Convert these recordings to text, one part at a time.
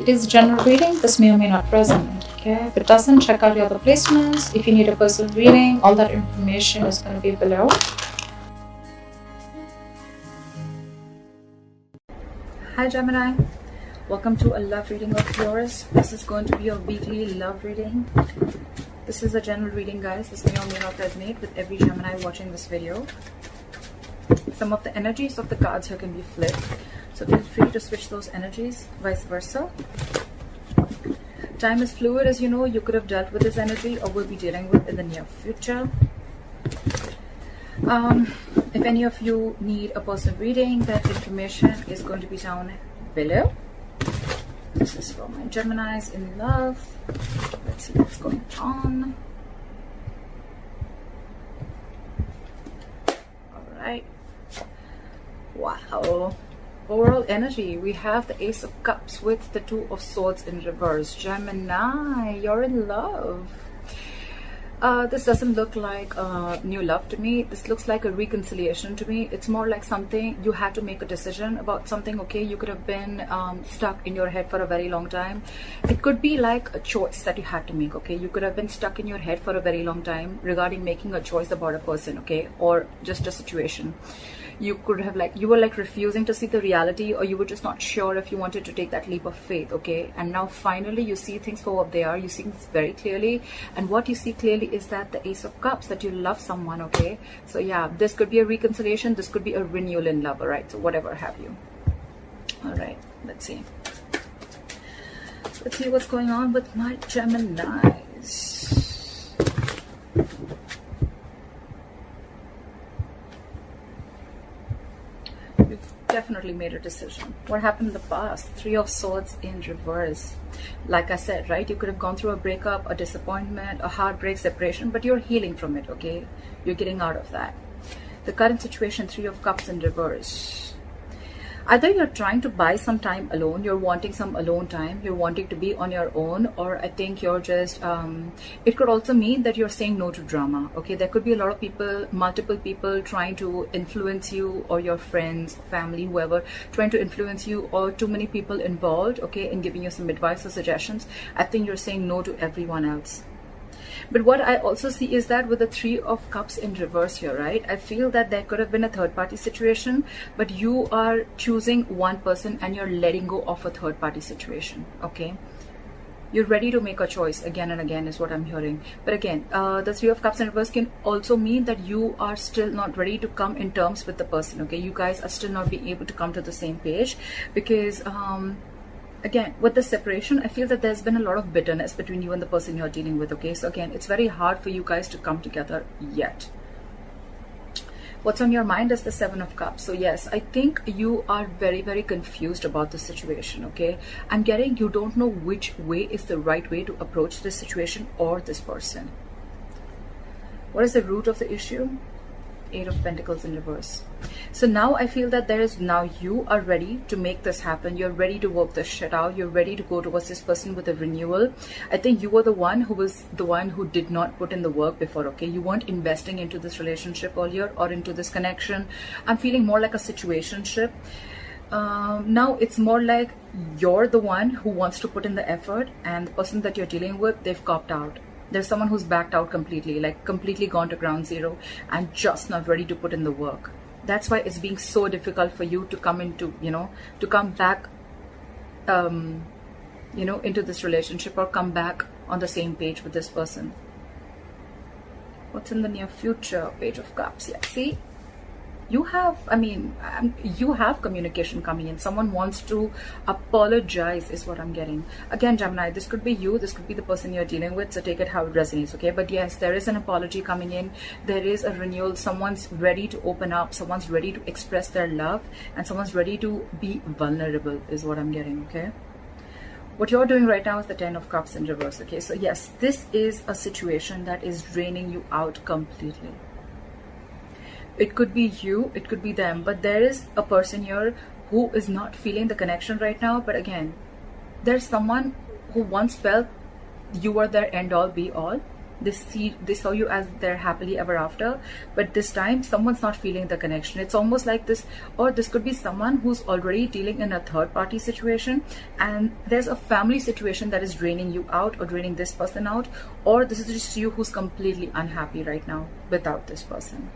It is a general reading. This may or may not resonate. Okay, if it doesn't, check out your other placements. If you need a personal reading, all that information is going to be below. Hi Gemini, welcome to a love reading of yours. This is going to be your weekly love reading. This is a general reading, guys. This may or may not resonate with every Gemini watching this video. Some of the energies of the cards here can be flipped, so feel free to switch those energies, vice versa. Time is fluid, as you know. You could have dealt with this energy or will be dealing with in the near future. If any of you need a personal reading, that information is going to be down below. This is for my Geminis in love. Let's see what's going on. Alright. Wow. Overall energy, we have the Ace of Cups with the Two of Swords in reverse. Gemini, you're in love. This doesn't look like new love to me. This looks like a reconciliation to me. It's more like something you had to make a decision about something. Okay, you could have been stuck in your head for a very long time. It could be like a choice that you had to make. Okay, you could have been stuck in your head for a very long time regarding making a choice about a person. Okay, or just a situation. You could have you were refusing to see the reality, or you were just not sure if you wanted to take that leap of faith. Okay, and now finally you see things for what they are. You see things very clearly, and what you see clearly is that the Ace of Cups, that you love someone. Okay, so yeah, this could be a reconciliation, this could be a renewal in love. All right, so whatever have you. All right, let's see what's going on with my Geminis. Definitely made a decision. What happened in the past? Three of Swords in reverse. Like I said, right, you could have gone through a breakup, a disappointment, a heartbreak, separation, but you're healing from it. Okay, you're getting out of that. The current situation, Three of Cups in reverse. Either you're trying to buy some time alone, you're wanting some alone time, you're wanting to be on your own, or I think you're just it could also mean that you're saying no to drama. Okay, there could be a lot of people, multiple people trying to influence you, or your friends, family, whoever, trying to influence you, or too many people involved, okay, in giving you some advice or suggestions. I think you're saying no to everyone else. But what I also see is that with the Three of Cups in reverse here, right, I feel that there could have been a third party situation, but you are choosing one person and you're letting go of a third party situation. Okay, you're ready to make a choice again and again is what I'm hearing. But again, the Three of Cups in reverse can also mean that you are still not ready to come in terms with the person. Okay, you guys are still not being able to come to the same page, because again, with the separation, I feel that there's been a lot of bitterness between you and the person you're dealing with. Okay, so again, it's very hard for you guys to come together yet. What's on your mind is the Seven of Cups. So yes, I think you are very, very confused about the situation. Okay, I'm getting you don't know which way is the right way to approach this situation or this person. What is the root of the issue? Eight of Pentacles in reverse. So now I feel that now you are ready to make this happen. You're ready to work this shit out. You're ready to go towards this person with a renewal. I think you were the one who did not put in the work before. Okay, you weren't investing into this relationship earlier or into this connection. I'm feeling more like a situationship. Now it's more like you're the one who wants to put in the effort, and the person that you're dealing with, they've copped out. There's someone who's backed out completely, completely gone to ground zero and just not ready to put in the work. That's why it's being so difficult for you to come into, to come back, into this relationship, or come back on the same page with this person. What's in the near future? Page of Cups. Yeah, see? You have communication coming in. Someone wants to apologize is what I'm getting. Again, Gemini, this could be you, this could be the person you're dealing with, so take it how it resonates. Okay, but yes, there is an apology coming in. There is a renewal. Someone's ready to open up, someone's ready to express their love, and someone's ready to be vulnerable is what I'm getting. Okay, what you're doing right now is the Ten of Cups in reverse. Okay, so yes, this is a situation that is draining you out completely. It could be you, it could be them, but there is a person here who is not feeling the connection right now. But again, there's someone who once felt you were their end all be all, They saw you as their happily ever after, but this time someone's not feeling the connection. It's almost like this, or this could be someone who's already dealing in a third party situation, and there's a family situation that is draining you out or draining this person out, or this is just you who's completely unhappy right now without this person.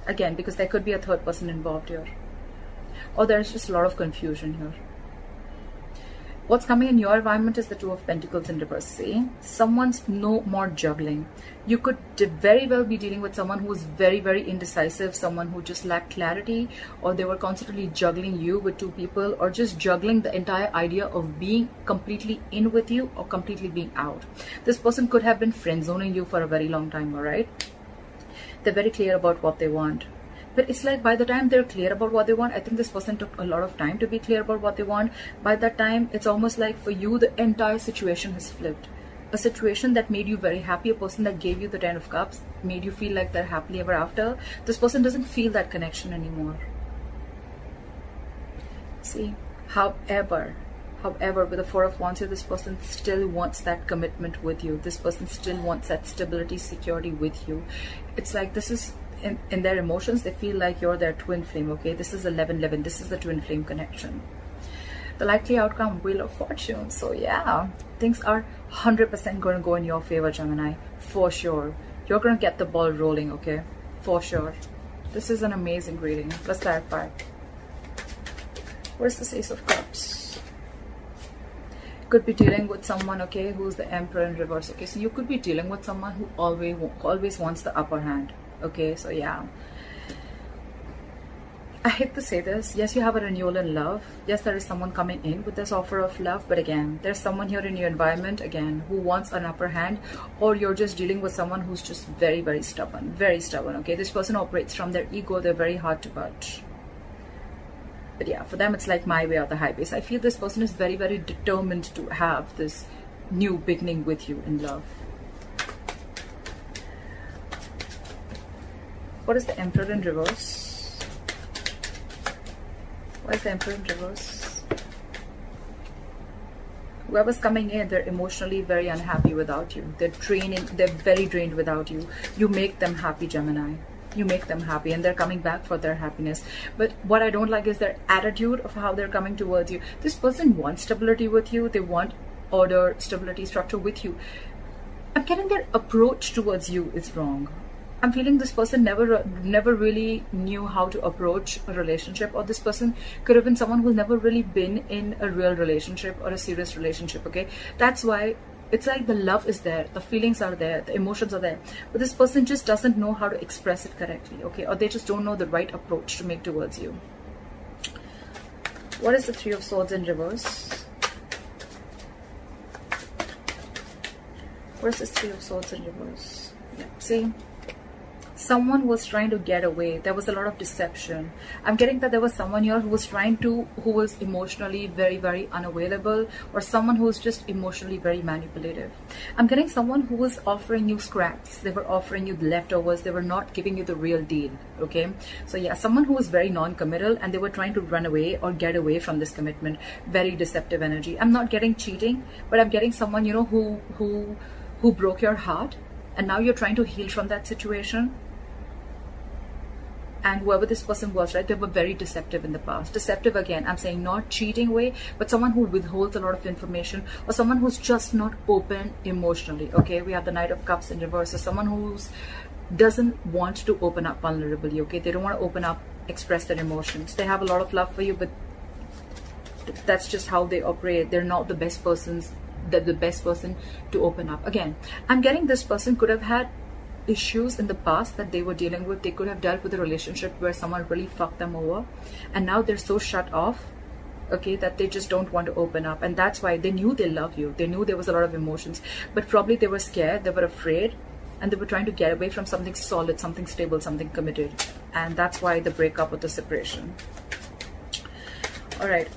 Again, because there could be a third person involved here, or there's just a lot of confusion here. What's coming in your environment is the Two of Pentacles in reverse. See, someone's no more juggling. You could very well be dealing with someone who's very, very indecisive, someone who just lacked clarity, or they were constantly juggling you with two people, or just juggling the entire idea of being completely in with you or completely being out. This person could have been friend zoning you for a very long time, all right? They're very clear about what they want. But it's like by the time they're clear about what they want, I think this person took a lot of time to be clear about what they want. By that time, it's almost like for you, the entire situation has flipped. A situation that made you very happy, a person that gave you the 10 of Cups, made you feel like they're happily ever after. This person doesn't feel that connection anymore. See, however, with the Four of Wands here, this person still wants that commitment with you. This person still wants that stability, security with you. It's like this is... In their emotions, they feel like you're their twin flame, okay? This is 11-11. This is the twin flame connection. The likely outcome, Wheel of Fortune. So yeah, things are 100% going to go in your favor, Gemini. For sure. You're going to get the ball rolling, okay? For sure. This is an amazing reading. Let's clarify. Where's the Ace of Cups? Could be dealing with someone, okay, who's the Emperor in reverse, okay? So you could be dealing with someone who always wants the upper hand. Okay, so yeah, I hate to say this. Yes, you have a renewal in love. Yes, there is someone coming in with this offer of love. But again, there's someone here in your environment, again, who wants an upper hand. Or you're just dealing with someone who's just very, very stubborn. Very stubborn, okay? This person operates from their ego. They're very hard to budge. But yeah, for them, it's like my way or the highway. So I feel this person is very, very determined to have this new beginning with you in love. What is the Emperor in reverse? Why is the Emperor in reverse? Whoever's coming in, they're emotionally very unhappy without you. They're very drained without you. You make them happy, Gemini. You make them happy, and they're coming back for their happiness. But what I don't like is their attitude of how they're coming towards you. This person wants stability with you. They want order, stability, structure with you. I'm getting their approach towards you is wrong. I'm feeling this person never really knew how to approach a relationship, or this person could have been someone who's never really been in a real relationship or a serious relationship, okay? That's why it's like the love is there, the feelings are there, the emotions are there, but this person just doesn't know how to express it correctly, okay? Or they just don't know the right approach to make towards you. What is the Three of Swords in reverse? What is this Three of Swords in reverse? Yeah, see? Someone was trying to get away. There was a lot of deception. I'm getting that there was someone here who was emotionally very, very unavailable, or someone who was just emotionally very manipulative. I'm getting someone who was offering you scraps. They were offering you the leftovers. They were not giving you the real deal, okay? So yeah, someone who was very non-committal, and they were trying to run away or get away from this commitment. Very deceptive energy. I'm not getting cheating, but I'm getting someone, you know, who broke your heart, and now you're trying to heal from that situation. And whoever this person was, right, they were very deceptive in the past. Deceptive, again, I'm saying not cheating way, but someone who withholds a lot of information, or someone who's just not open emotionally, okay? We have the Knight of Cups in reverse. So someone who doesn't want to open up vulnerably, okay? They don't want to open up, express their emotions. They have a lot of love for you, but that's just how they operate. They're not the best persons, the best person to open up. Again, I'm getting this person could have had issues in the past that they were dealing with. They could have dealt with a relationship where someone really fucked them over, and now they're so shut off, okay, that they just don't want to open up. And that's why they knew they love you. They knew there was a lot of emotions, but probably they were scared, they were afraid, and they were trying to get away from something solid, something stable, something committed. And that's why the breakup or the separation. All right,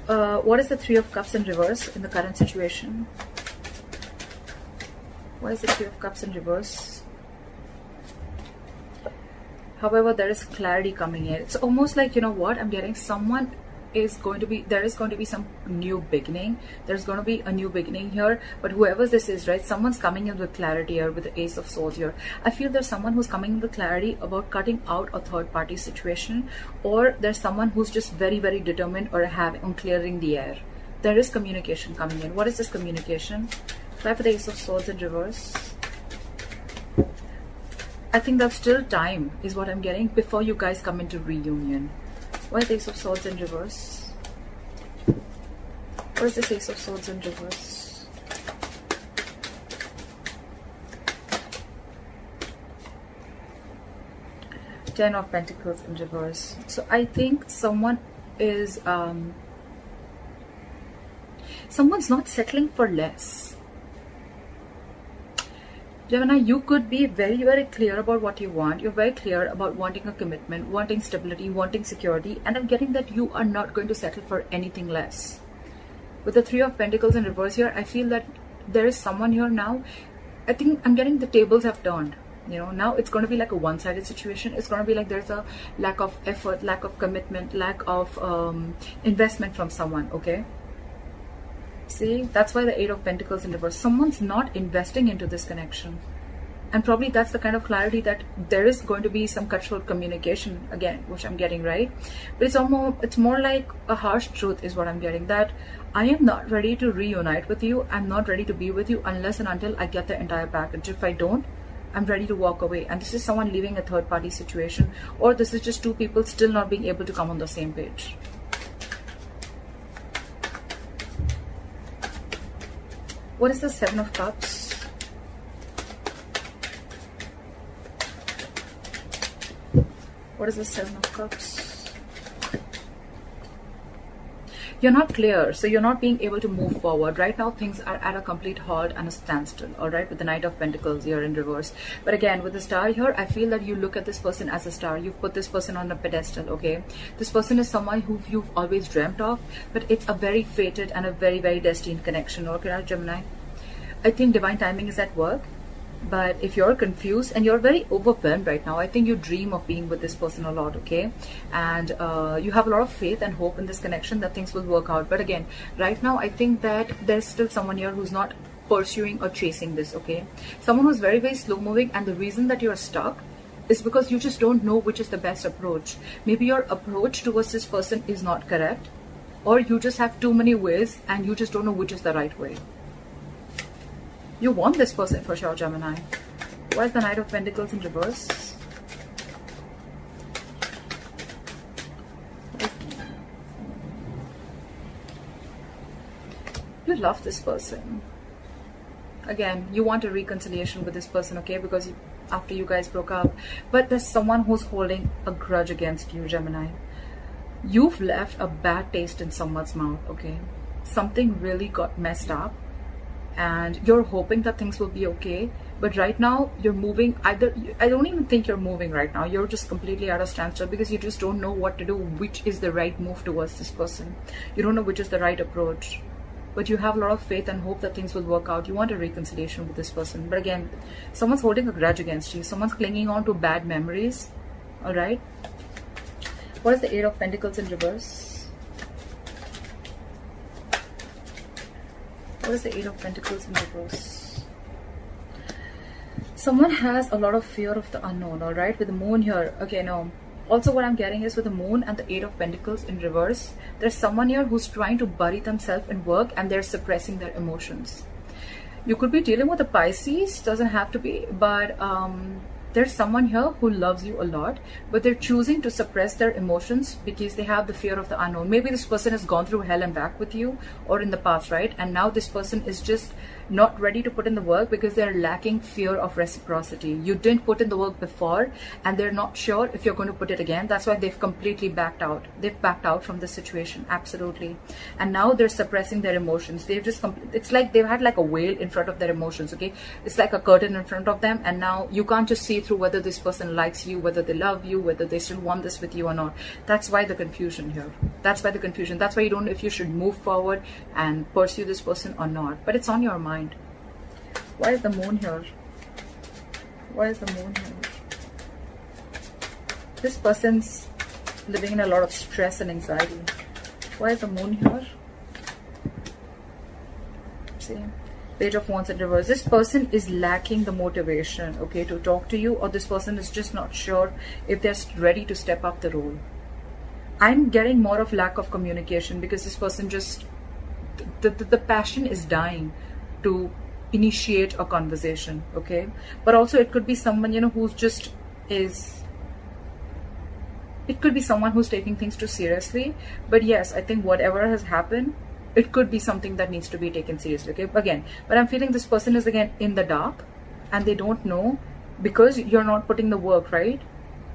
what is the Three of Cups in reverse in the current situation? Why is the Three of Cups in reverse? However, there is clarity coming in. It's almost like, you know what, I'm getting someone is going to be, there is going to be some new beginning. There's going to be a new beginning here. But whoever this is, right, someone's coming in with clarity here with the Ace of Swords here. I feel there's someone who's coming in with clarity about cutting out a third party situation, or there's someone who's just very, very determined or on clearing the air. There is communication coming in. What is this communication? Try for the Ace of Swords in reverse. I think there's still time is what I'm getting before you guys come into reunion. Why is the Ace of Swords in reverse? What is this Ace of Swords in reverse? Ten of Pentacles in reverse. So I think someone is someone's not settling for less. Gemini, you could be very, very clear about what you want. You're very clear about wanting a commitment, wanting stability, wanting security, and I'm getting that you are not going to settle for anything less. With the Three of Pentacles in reverse here, I feel that there is someone here now. I think I'm getting the tables have turned. You know, now it's going to be like a one-sided situation. It's going to be like there's a lack of effort, lack of commitment, lack of investment from someone, okay? See, that's why the Eight of Pentacles in reverse. Someone's not investing into this connection. And probably that's the kind of clarity that there is going to be some cutthroat communication again, which I'm getting, right? But it's more like a harsh truth is what I'm getting, that I am not ready to reunite with you. I'm not ready to be with you unless and until I get the entire package. If I don't, I'm ready to walk away. And this is someone leaving a third party situation, or this is just two people still not being able to come on the same page. What is the Seven of Cups? What is the Seven of Cups? You're not clear, so you're not being able to move forward. Right now, things are at a complete halt and a standstill, all right, with the Knight of Pentacles here in reverse. But again, with the Star here, I feel that you look at this person as a star. You've put this person on a pedestal, okay? This person is someone who you've always dreamt of, but it's a very fated and a very, very destined connection, okay, Gemini? I think divine timing is at work. But if you're confused and you're very overwhelmed right now, I think you dream of being with this person a lot, okay? And you have a lot of faith and hope in this connection that things will work out. But again, right now, I think that there's still someone here who's not pursuing or chasing this, okay? Someone who's very, very slow moving, and the reason that you're stuck is because you just don't know which is the best approach. Maybe your approach towards this person is not correct, or you just have too many ways and you just don't know which is the right way. You want this person for sure, Gemini. Why is the Knight of Pentacles in reverse? You love this person. Again, you want a reconciliation with this person, okay? Because after you guys broke up. But there's someone who's holding a grudge against you, Gemini. You've left a bad taste in someone's mouth, okay? Something really got messed up. And you're hoping that things will be okay, but right now you're moving. I don't even think you're moving right now. You're just completely out of standstill because you just don't know what to do, which is the right move towards this person. You don't know which is the right approach, but you have a lot of faith and hope that things will work out. You want a reconciliation with this person, but again, someone's holding a grudge against you. Someone's clinging on to bad memories. All right, what is the Eight of Pentacles in reverse? What is the Eight of Pentacles in reverse? Someone has a lot of fear of the unknown, all right? With the Moon here. Okay, no. Also, what I'm getting is with the Moon and the Eight of Pentacles in reverse, there's someone here who's trying to bury themselves in work and they're suppressing their emotions. You could be dealing with a Pisces, doesn't have to be, but there's someone here who loves you a lot, but they're choosing to suppress their emotions because they have the fear of the unknown. Maybe this person has gone through hell and back with you or in the past, right? And now this person is just not ready to put in the work because they're lacking fear of reciprocity. You didn't put in the work before and they're not sure if you're going to put it again. That's why they've completely backed out. They've backed out from the situation, absolutely. And now they're suppressing their emotions. They've just, it's like they've had like a veil in front of their emotions, okay? It's like a curtain in front of them, and now you can't just see through whether this person likes you, whether they love you, whether they still want this with you or not. That's why the confusion here. That's why the confusion. That's why you don't know if you should move forward and pursue this person or not. But it's on your mind. Why is the Moon here? Why is the Moon here? This person's living in a lot of stress and anxiety. Why is the moon here? See, Page of Wands in reverse. This person is lacking the motivation, okay, to talk to you, or this person is just not sure if they're ready to step up the role. I'm getting more of lack of communication because this person just, the passion is dying to initiate a conversation, okay? But also it could be someone, you know, who's just it could be someone who's taking things too seriously. But yes, I think whatever has happened, it could be something that needs to be taken seriously, okay? Again, but I'm feeling this person is again in the dark and they don't know because you're not putting the work, right?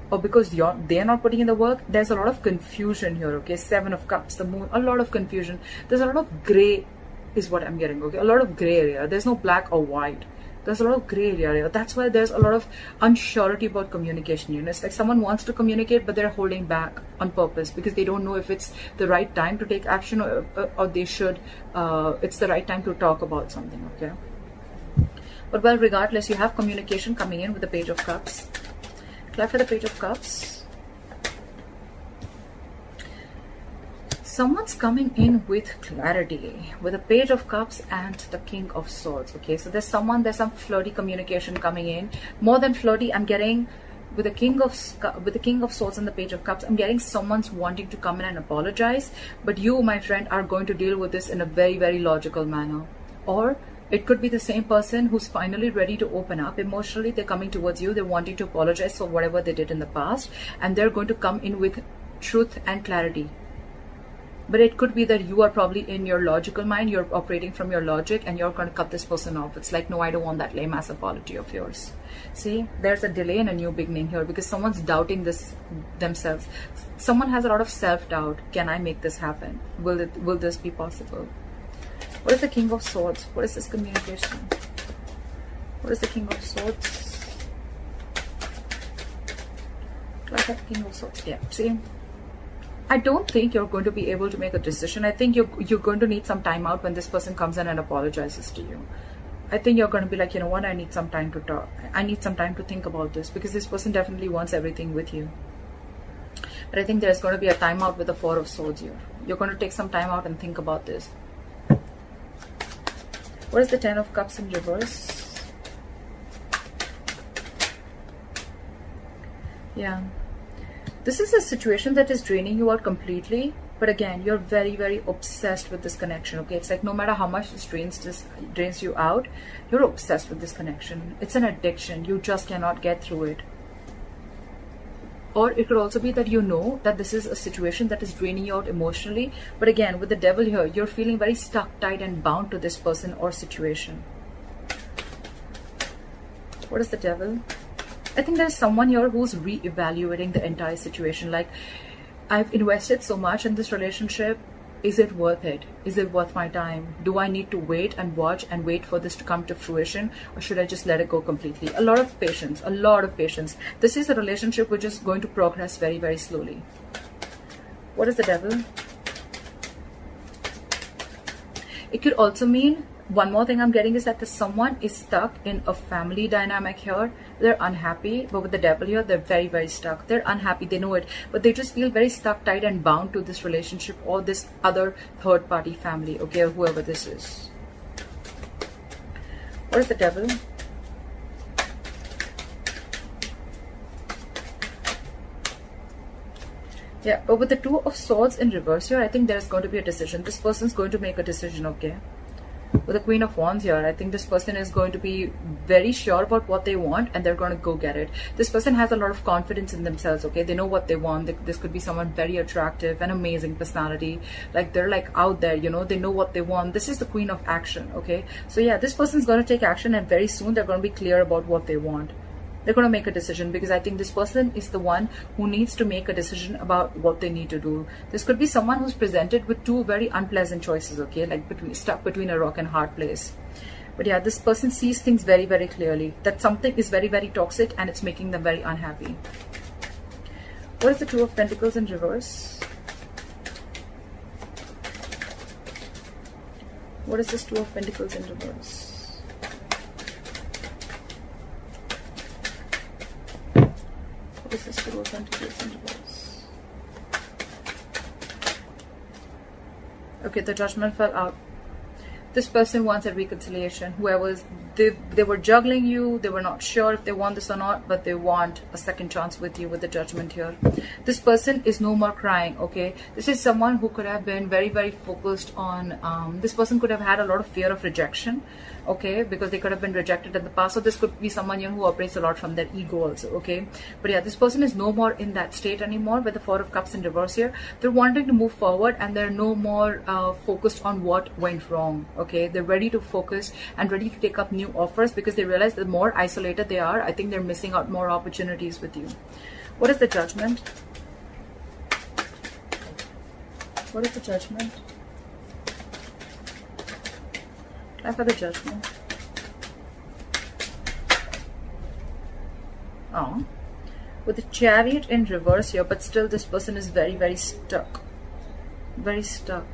Or because they're not putting in the work. There's a lot of confusion here, okay? 7 of Cups, the moon, a lot of confusion. There's a lot of gray is what I'm getting, okay? A lot of gray area. There's no black or white. There's a lot of gray area. That's why there's a lot of unsurety about communication. You know, it's like someone wants to communicate, but they're holding back on purpose because they don't know if it's the right time to take action or they should, it's the right time to talk about something, okay? But well, regardless, you have communication coming in with the Page of Cups. Clap for the Page of Cups. Someone's coming in with clarity with the Page of Cups and the King of Swords, okay? So there's some flirty communication coming in. More than flirty, I'm getting with the King of Swords and the Page of Cups, I'm getting someone's wanting to come in and apologize, but you, my friend, are going to deal with this in a very, very logical manner. Or it could be the same person who's finally ready to open up emotionally. They're coming towards you. They're wanting to apologize for whatever they did in the past, and they're going to come in with truth and clarity. But it could be that you are probably in your logical mind, you're operating from your logic, and you're going to cut this person off. It's like, no, I don't want that lame ass apology of yours. See, there's a delay in a new beginning here because someone's doubting this themselves. Someone has a lot of self-doubt. Can I make this happen? Will this be possible? What is the King of Swords? What is this communication? What is the King of Swords? Like that King of Swords. Yeah, see? I don't think you're going to be able to make a decision. I think you're going to need some time out when this person comes in and apologizes to you. I think you're going to be like, you know what, I need some time to talk. I need some time to think about this because this person definitely wants everything with you. But I think there's going to be a time out with the 4 of Swords here. You're going to take some time out and think about this. What is the 10 of Cups in reverse? Yeah. This is a situation that is draining you out completely. But again, you're very, very obsessed with this connection, okay? It's like no matter how much this drains you out, you're obsessed with this connection. It's an addiction. You just cannot get through it. Or it could also be that you know that this is a situation that is draining you out emotionally. But again, with the Devil here, you're feeling very stuck, tied, and bound to this person or situation. What is the Devil? I think there's someone here who's re-evaluating the entire situation. Like, I've invested so much in this relationship. Is it worth it? Is it worth my time? Do I need to wait and watch and wait for this to come to fruition? Or should I just let it go completely? A lot of patience, a lot of patience. This is a relationship which is going to progress very, very slowly. What is the Devil? It could also mean, one more thing I'm getting is that someone is stuck in a family dynamic here. They're unhappy, but with the Devil here, they're very, very stuck. They're unhappy, they know it, but they just feel very stuck, tied, and bound to this relationship or this other third-party family, okay, or whoever this is. What is the Devil? Yeah, but with the 2 of Swords in reverse here, I think there's going to be a decision. This person's going to make a decision, okay? With the Queen of Wands here, I think this person is going to be very sure about what they want and they're going to go get it. This person has a lot of confidence in themselves, okay? They know what they want. This could be someone very attractive, an amazing personality. Like, they're like out there, you know, they know what they want. This is the Queen of Action, okay? So yeah, this person's going to take action and very soon they're going to be clear about what they want. They're going to make a decision because I think this person is the one who needs to make a decision about what they need to do. This could be someone who's presented with 2 very unpleasant choices, okay? Like stuck between a rock and hard place. But yeah, this person sees things very, very clearly. That something is very, very toxic and it's making them very unhappy. What is the 2 of Pentacles in reverse? What is this 2 of Pentacles in reverse? What is this 2 of Pentacles in reverse? Okay, the Judgment fell out. This person wants a reconciliation. Whoever's, they were juggling you, they were not sure if they want this or not, but they want a second chance with you with the Judgment here. This person is no more crying, okay? This is someone who could have been very, very focused on, this person could have had a lot of fear of rejection, okay? Because they could have been rejected in the past. So this could be someone, you know, who operates a lot from their ego also, okay? But yeah, this person is no more in that state anymore with the Four of Cups in reverse here. They're wanting to move forward and they're no more focused on what went wrong, okay? They're ready to focus and ready to take up new offers because they realize the more isolated they are, I think they're missing out more opportunities with you. What is the Judgment? What is the Judgment? Time for the Judgment. Oh, with the Chariot in reverse here, but still this person is very, very stuck. Very stuck.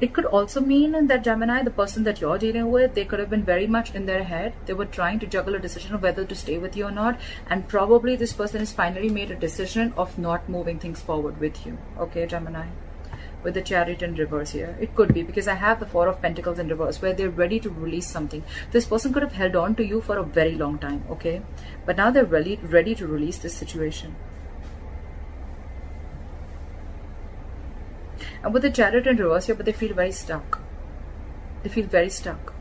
It could also mean that Gemini, the person that you're dealing with, they could have been very much in their head. They were trying to juggle a decision of whether to stay with you or not. And probably this person has finally made a decision of not moving things forward with you. Okay, Gemini. With the Chariot in reverse here. It could be because I have the Four of Pentacles in reverse where they're ready to release something. This person could have held on to you for a very long time. Okay. But now they're really ready to release this situation. And with the Chariot in reverse here, but they feel very stuck. They feel very stuck.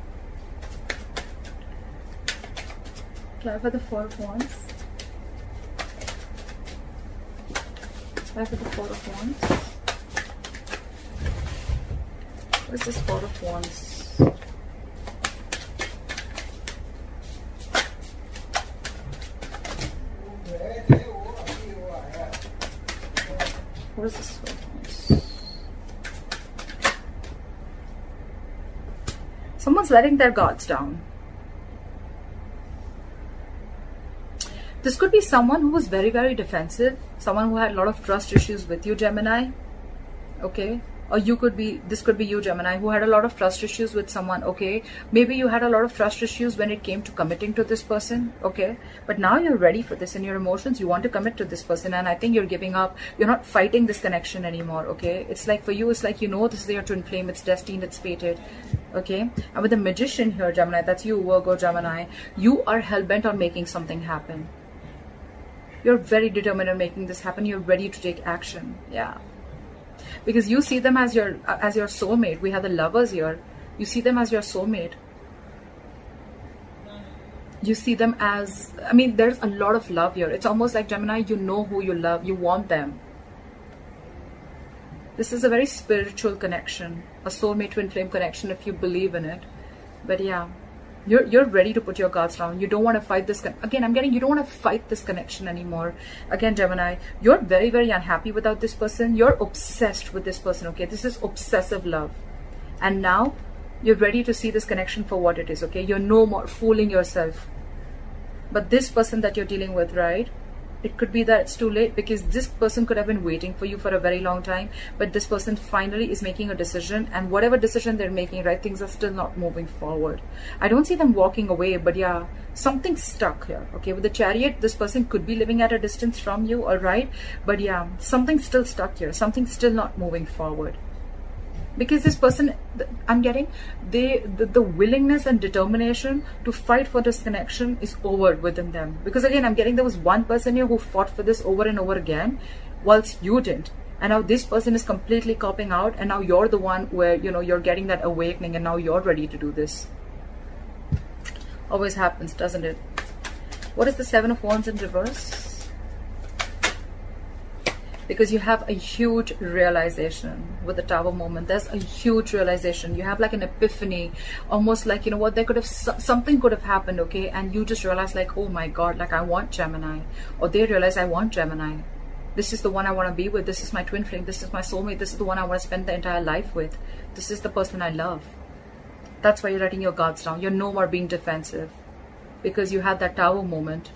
Clarify the Four of Wands. Clarify the Four of Wands. What is this Four of Wands? What is this Four of Wands? Someone's letting their guards down. This could be someone who was very, very defensive. Someone who had a lot of trust issues with you, Gemini. Okay. Or you could be, this could be you, Gemini, who had a lot of trust issues with someone, okay? Maybe you had a lot of trust issues when it came to committing to this person, okay? But now you're ready for this in your emotions. You want to commit to this person and I think you're giving up. You're not fighting this connection anymore, okay? It's like for you, it's like, you know, this is your twin flame. It's destined, it's fated, okay? And with the Magician here, Gemini, that's you, Virgo, Gemini, you are hell-bent on making something happen. You're very determined on making this happen. You're ready to take action, yeah. Because you see them as your soulmate. We have the Lovers here. You see them as your soulmate. You see them as, I mean, there's a lot of love here. It's almost like, Gemini, you know who you love. You want them. This is a very spiritual connection. A soulmate twin flame connection if you believe in it. But yeah. You're ready to put your guards down. You don't want to fight this. Again, I'm getting, you don't want to fight this connection anymore. Again, Gemini, you're very, very unhappy without this person. You're obsessed with this person, okay? This is obsessive love. And now you're ready to see this connection for what it is, okay? You're no more fooling yourself. But this person that you're dealing with, right? It could be that it's too late because this person could have been waiting for you for a very long time. But this person finally is making a decision. And whatever decision they're making, right, things are still not moving forward. I don't see them walking away, but yeah, something's stuck here. Okay, with the Chariot, this person could be living at a distance from you, all right? But yeah, something's still stuck here. Something's still not moving forward. Because this person, I'm getting, the willingness and determination to fight for this connection is over within them. Because again, I'm getting there was one person here who fought for this over and over again, whilst you didn't. And now this person is completely copping out, and now you're the one where, you know, you're getting that awakening, and now you're ready to do this. Always happens, doesn't it? What is the Seven of Wands in reverse? Because you have a huge realization with the Tower moment. There's a huge realization. You have like an epiphany, almost like, you know what, there could have, something could have happened, okay? And you just realize like, oh my God, like I want Gemini. Or they realize I want Gemini. This is the one I want to be with. This is my twin flame. This is my soulmate. This is the one I want to spend the entire life with. This is the person I love. That's why you're letting your guards down. You're no more being defensive. Because you had that Tower moment.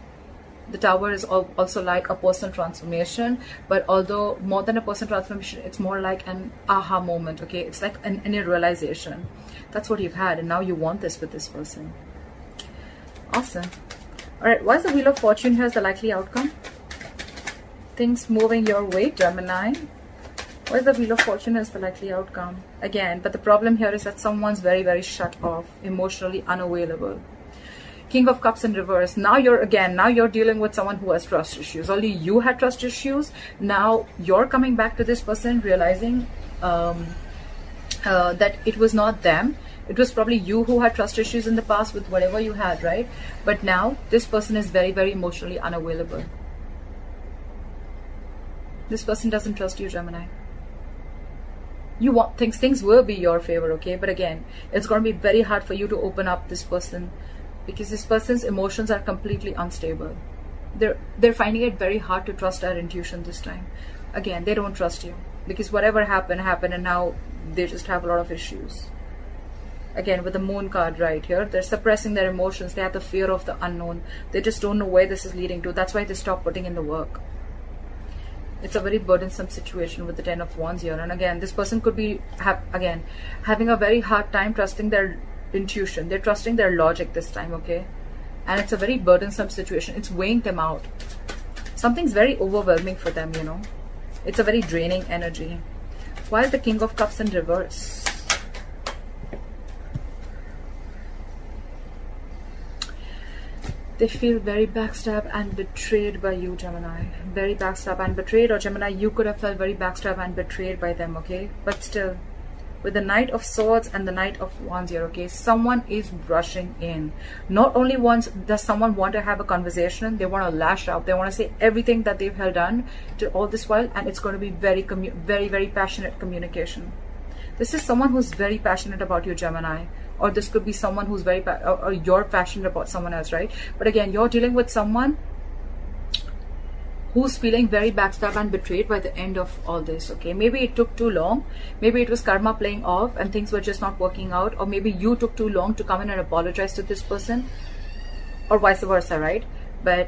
The Tower is also like a personal transformation, but although more than a personal transformation, it's more like an aha moment, okay? It's like an realization. That's what you've had, and now you want this with this person. Awesome. All right, why is the Wheel of Fortune here as the likely outcome? Things moving your way, Gemini. Well, the Wheel of Fortune is the likely outcome. Again, but the problem here is that someone's very, very shut off, emotionally unavailable. King of Cups in reverse. Now you're dealing with someone who has trust issues. Only you had trust issues. Now you're coming back to this person, realizing that it was not them. It was probably you who had trust issues in the past with whatever you had, right? But now this person is very, very emotionally unavailable. This person doesn't trust you, Gemini. You want things will be your favor, okay? But again, it's going to be very hard for you to open up this person, because this person's emotions are completely unstable. They're finding it very hard to trust our intuition this time. Again, they don't trust you, because whatever happened, and now they just have a lot of issues. Again, with the Moon card right here, they're suppressing their emotions. They have the fear of the unknown. They just don't know where this is leading to. That's why they stop putting in the work. It's a very burdensome situation with the Ten of Wands here. And again, this person could be having a very hard time trusting their intuition. They're trusting their logic this time, okay? And it's a very burdensome situation. It's weighing them out. Something's very overwhelming for them, you know. It's a very draining energy. Why is the King of Cups in reverse? They feel very backstabbed and betrayed by you, Gemini. Very backstabbed and betrayed, or Gemini, you could have felt very backstabbed and betrayed by them, okay? But still, with the Knight of Swords and the Knight of Wands here, okay, someone is rushing in. Not only does someone want to have a conversation, they want to lash out. They want to say everything that they've held on to all this while, and it's going to be very, very passionate communication. This is someone who's very passionate about you, Gemini. Or this could be someone who's very, or you're passionate about someone else, right? But again, you're dealing with someone who's feeling very backstabbed and betrayed by the end of all this, okay? Maybe it took too long. Maybe it was karma playing off and things were just not working out. Or maybe you took too long to come in and apologize to this person. Or vice versa, right? But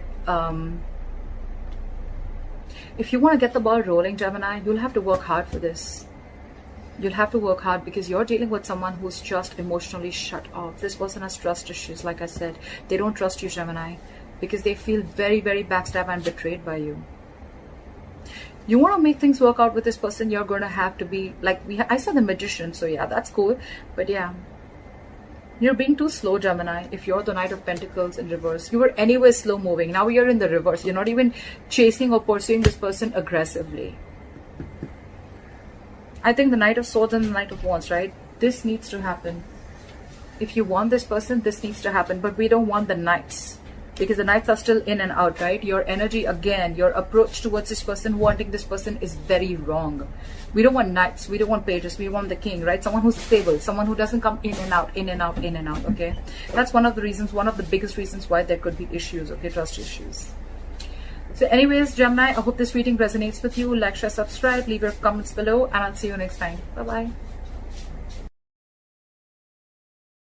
if you want to get the ball rolling, Gemini, you'll have to work hard for this. You'll have to work hard, because you're dealing with someone who's just emotionally shut off. This person has trust issues, like I said. They don't trust you, Gemini, because they feel very, very backstabbed and betrayed by you. You want to make things work out with this person, you're going to have to be, like, I saw the Magician, so yeah, that's cool. But yeah, you're being too slow, Gemini. If you're the Knight of Pentacles in reverse, you were anyway slow moving. Now you're in the reverse. You're not even chasing or pursuing this person aggressively. I think the Knight of Swords and the Knight of Wands, right? This needs to happen. If you want this person, this needs to happen. But we don't want the Knights, because the Knights are still in and out, right? Your energy, again, your approach towards this person, wanting this person, is very wrong. We don't want Knights. We don't want pages. We want the King, right? Someone who's stable. Someone who doesn't come in and out, in and out, in and out, okay? That's one of the reasons, one of the biggest reasons why there could be issues, okay? Trust issues. So anyways, Gemini, I hope this reading resonates with you. Like, share, subscribe, leave your comments below, and I'll see you next time. Bye-bye.